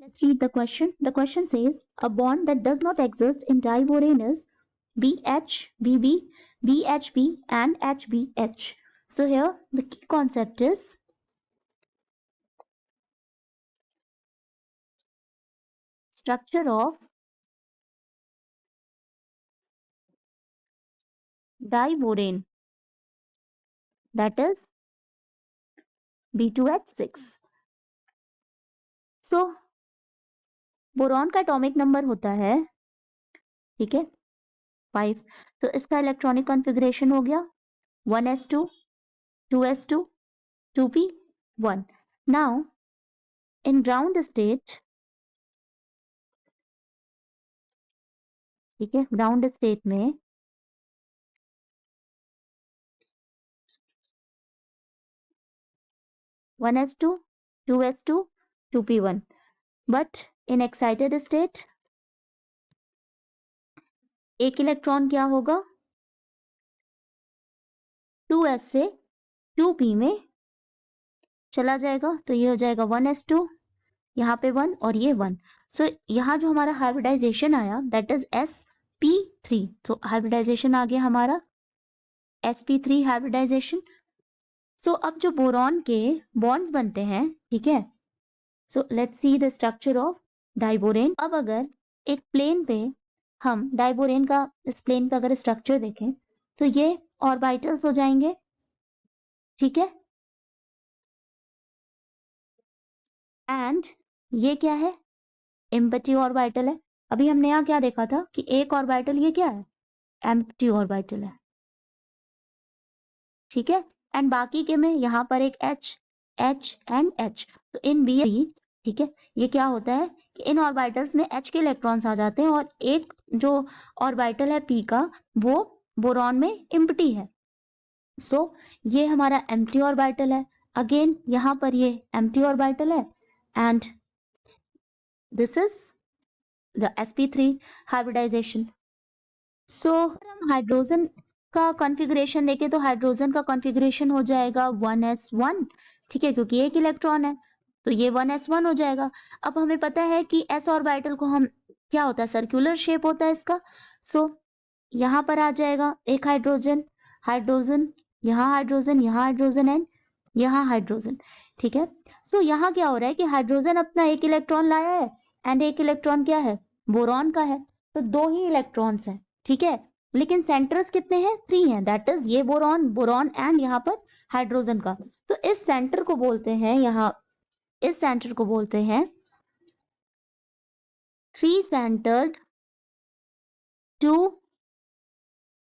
Let's read the question. The question says a bond that does not exist in diborane is BH, BB, BHB, and HBH. So here the key concept is structure of diborane, that is B2H6. So boron का atomic number होता है, ठीक है, 5. तो इसका electronic configuration हो गया 1s2 2s2 2p1. Now in ground state, ठीक है, ग्राउंड स्टेट में 1s2 2s2 2p1. But in excited state एक इलेक्ट्रॉन क्या होगा 2s से 2p में चला जाएगा, तो ये हो जाएगा 1s2, यहाँ पे 1 और ये 1. सो यहाँ जो हमारा हाइब्रिडाइजेशन आया दैट इज sp3. तो हाइब्रिडाइजेशन आ गया हमारा sp3 हाइब्रिडाइजेशन. सो अब जो बोरॉन के बॉन्ड्स बनते हैं, ठीक है, so let's see the structure of diborane. अब अगर एक प्लेन पे हम डाइबोरेन का इस प्लेन पे अगर स्ट्रक्चर देखें तो ये ऑर्बिटल्स हो जाएंगे, ठीक है, एंड ये क्या है एम्प्टी ऑर्बिटल है. अभी हमने यहाँ क्या देखा था कि एक ऑर्बिटल ये क्या है एम्प्टी ऑर्बिटल है, ठीक है, एंड बाकी के में यहाँ पर एक H एंड H. तो इन बी, ठीक है, ये क्या होता है कि इन ऑर्बिटल्स में H के इलेक्ट्रॉन्स आ जाते हैं और एक जो ऑर्बिटल है P का वो बोरॉन में एम्प्टी है. सो ये हमारा एम्प्टी ऑर्बिटल है. अगेन यहाँ पर ये एम्प्टी ऑर्बिटल है and this is the sp3 hybridization. So हम हाइड्रोजन का कॉन्फ़िगरेशन देखें तो हाइड्रोजन का कॉन्फ़िगरेशन हो जाएगा 1s1, ठीक है, क्योंकि एक इलेक्ट्रॉन है तो ये 1s1 हो जाएगा. अब हमें पता है कि s ऑर्बिटल को हम क्या होता है सर्कुलर शेप होता है इसका. सो यहाँ पर आ जाएगा एक हाइड्रोजन, हाइड्रोजन, यहाँ हाइड्रोजन, यहाँ हाइड्रोजन एंड यहाँ हाइड्रोजन, ठीक है. सो यहाँ क्या हो रहा है कि हाइड्रोजन अपना एक इलेक्ट्रॉन लाया है एंड एक इलेक्ट्रॉन क्या है बोरॉन का है, तो 2 ही इलेक्ट्रॉन्स हैं, ठीक है, लेकिन सेंटर्स कितने हैं 3 हैं, दैट इज ये बोरॉन एंड यहाँ पर हाइड्रोजन का. तो इस सेंटर को बोलते हैं, यहाँ इस सेंटर को बोलते हैं 3 सेंटर्ड 2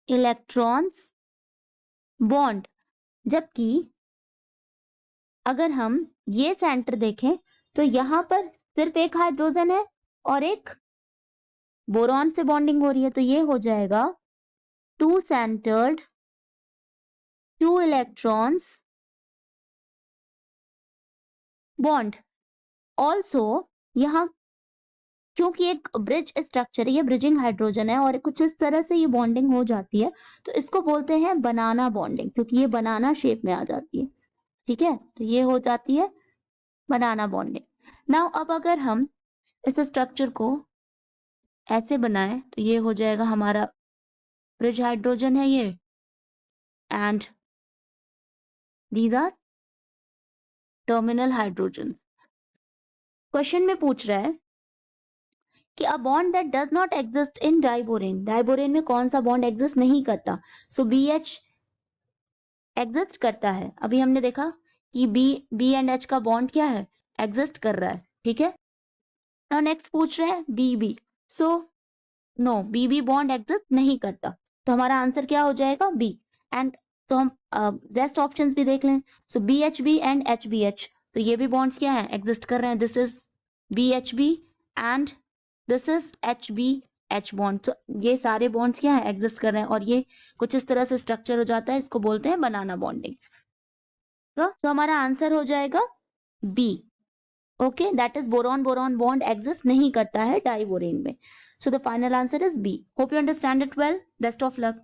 इलेक्ट्रॉन्स बॉन्ड. जबकि अगर हम ये सेंटर देखें तो यहाँ पर सिर्फ एक हाइड्रोजन है और एक बोरॉन से बॉन्डिंग हो रही है, तो ये हो जाएगा 2 सेंटर्ड 2 इलेक्ट्रॉन्स बॉन्ड. ऑल्सो यहाँ क्योंकि एक ब्रिज स्ट्रक्चर है, ये ब्रिजिंग हाइड्रोजन है और कुछ इस तरह से ये बॉन्डिंग हो जाती है, तो इसको बोलते हैं बनाना बॉन्डिंग, क्योंकि ये बनाना शेप में आ जाती है, ठीक है, तो ये हो जाती है बनाना बॉन्डिंग. नाउ अब अगर हम इस स्ट्रक्चर को ऐसे बनाएं तो ये हो जाएगा हमारा ब्रिज हाइड्रोजन है ये and these are terminal hydrogen. Question में पूछ रहा है कि a bond that does not exist in diborane, diborane में कौन सा बॉन्ड एग्जिस्ट नहीं करता. सो BH एग्जिस्ट करता है. अभी हमने देखा कि बी एंड H का बॉन्ड क्या है एग्जिस्ट कर रहा है, ठीक है. नाउ नेक्स्ट पूछ रहे हैं BB. So no, BB bond exist नहीं करता, तो हमारा आंसर क्या हो जाएगा B. एंड तो हम रेस्ट ऑप्शंस भी देख लें. सो BHB एंड HBH, तो ये भी बॉन्ड्स क्या है एग्जिस्ट कर रहे हैं. This is BHB and this is HBH bond. तो ये सारे बॉन्ड्स क्या है एग्जिस्ट कर रहे हैं और ये कुछ इस तरह से स्ट्रक्चर हो जाता है, इसको बोलते हैं बनाना बॉन्डिंग. तो हमारा आंसर हो जाएगा B. Okay, that is boron bond exist नहीं करता है डाइबोरेन में. So the final answer is B. Hope you understand it well. Best of luck.